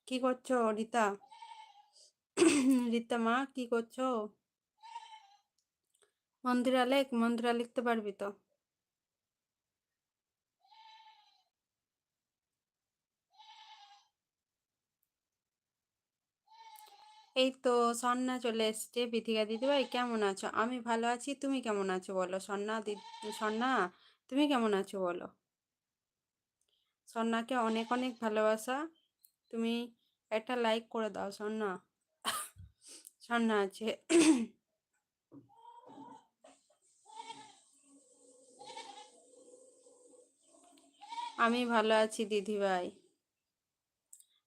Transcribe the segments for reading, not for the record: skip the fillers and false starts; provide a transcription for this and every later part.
কি করছো রিতা? রিতা মা কি করছো? মন্দিরা লিখতে পারবি তো? এই তো সন্না চলে এসছে। বিথিকা দিদিভাই কেমন আছো? আমি ভালো আছি, তুমি কেমন আছো বলো? সন্না, তুমি কেমন আছো বলো? সন্নাকে অনেক অনেক ভালোবাসা। তুমি একটা লাইক করে দাও সন্না। সন্না আছে। আমি ভালো আছি দিদিভাই।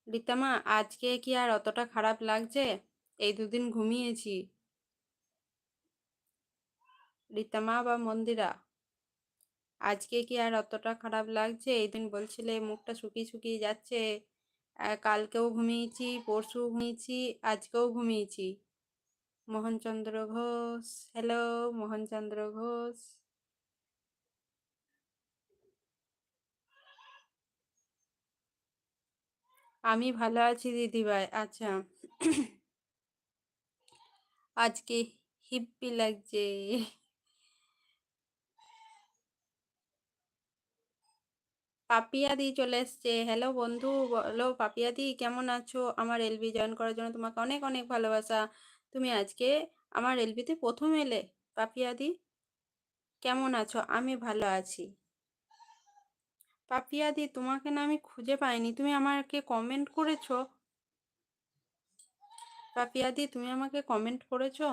রিতামা, আজকে কি আর অতটা খারাপ লাগছে? এই দুদিন ঘুমিয়েছি। রিতামা বা মন্দিরা, আজকে কি আর অতটা খারাপ লাগছে? এই দিন বলছিলে মুখটা শুকিয়ে শুকিয়ে যাচ্ছে। কালকেও ঘুমিয়েছি, পরশু ঘুমিয়েছি, আজকেও ঘুমিয়েছি। মোহনচন্দ্র ঘোষ, হ্যালো। মোহনচন্দ্র ঘোষ, আমি ভালো আছি দিদিভাই। আচ্ছা। আজকে হিপ্পি লাগছে। পাপিয়াদি চলে এসছে। হ্যালো বন্ধু, বলো পাপিয়াদি কেমন আছো? আমার এলবি জয়েন করার জন্য তোমাকে অনেক অনেক ভালোবাসা। তুমি আজকে আমার এলবিতে প্রথম এলে। পাপিয়াদি কেমন আছো? আমি ভালো আছি। পাপিয়াদি, তোমাকে না আমি খুঁজে পাইনি, তুমি আমাকে কমেন্ট করেছো? পাপিয়াদি, তুমি আমাকে কমেন্ট করেছো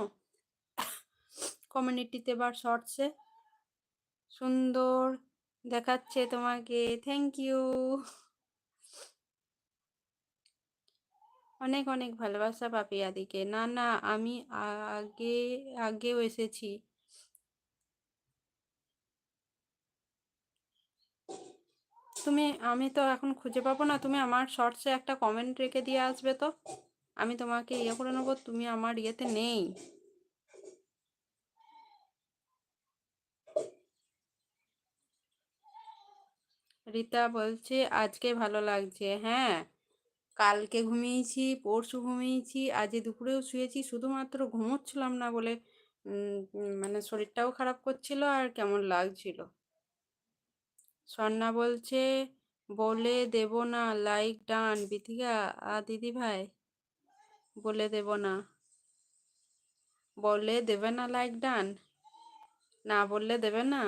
কমিউনিটিতে বা শর্টসে? সুন্দর দেখাচ্ছে তোমাকে, থ্যাংক ইউ। অনেক অনেক ভালোবাসা পাপিয়াদিকে। না না, আমি আগে আগেও এসেছি। আমি তো এখন খুঁজে পাবো না, তুমি আমার শর্টসে একটা কমেন্ট রেখে দিয়ে আসবে তো। আমি তোমাকে ইয়ে করে নেবো, তুমি আমার ইয়েতে নেই। রিতা বলছে আজকে ভালো লাগছে। হ্যাঁ, কালকে ঘুমিয়েছি, পরশু ঘুমিয়েছি, আজ দুপুরেও শুয়েছি, শুধুমাত্র ঘুমোচ্ছিলাম না বলে মানে শরীরটাও খারাপ করছিল আর কেমন লাগছিল। স্বর্ণা বলছে বলে দেব না লাইক ডান। বিথিকা দিদি ভাই, বলে দেব না, বললে দেবে না লাইক ডান? না বললে দেবে না।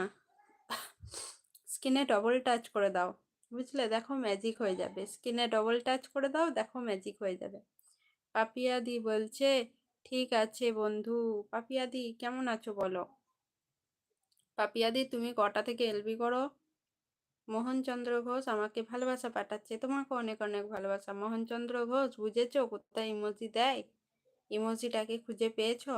স্ক্রিনে ডবল টাচ করে দাও, বুঝলে? দেখো ম্যাজিক হয়ে যাবে। স্ক্রিনে ডবল টাচ করে দাও, দেখো ম্যাজিক হয়ে যাবে। পাপিয়াদি বলছে ঠিক আছে বন্ধু। পাপিয়াদি কেমন আছো বলো? পাপিয়াদি, তুমি কটা থেকে এলবি করো? মোহনচন্দ্র ঘোষ আমাকে ভালোবাসা পাঠাচ্ছে, তোমাকে অনেক অনেক ভালোবাসা। মোহনচন্দ্র ঘোষ, বুঝেছো কোথায় ইমোজি দেয়? ইমোজিটাকে খুঁজে পেয়েছো?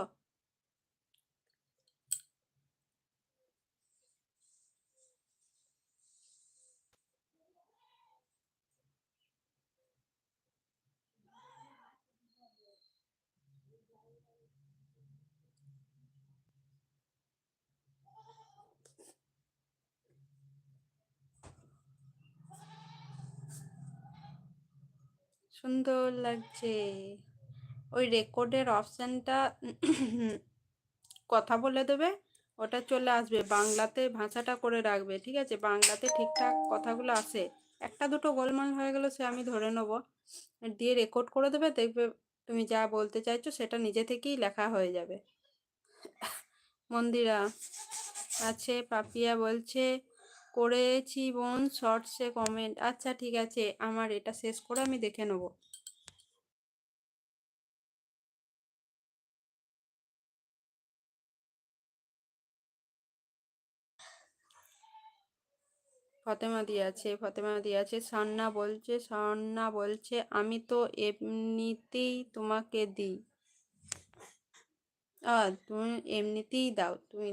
সুন্দর লাগছে। ওই রেকর্ডের অপশানটা কথা বলে দেবে, ওটা চলে আসবে। বাংলাতে ভাষাটা করে রাখবে, ঠিক আছে? বাংলাতে ঠিকঠাক কথাগুলো আসে। একটা দুটো গোলমাল হয়ে গেল সে আমি ধরে নেবো, দিয়ে রেকর্ড করে দেবে, দেখবে তুমি যা বলতে চাইছো সেটা নিজে থেকেই লেখা হয়ে যাবে। মন্দিরা আছে। পাপিয়া বলছে করেছি বোন শর্টসে কমেন্ট। আচ্ছা ঠিক আছে, আমার এটা শেষ করে আমি দেখে নেবো। ফতেমা দিয়েছে। সান্না বলছে আমি তো এমনিতেই তোমাকে দিই। তুমি এমনিতেই দাও, তুমি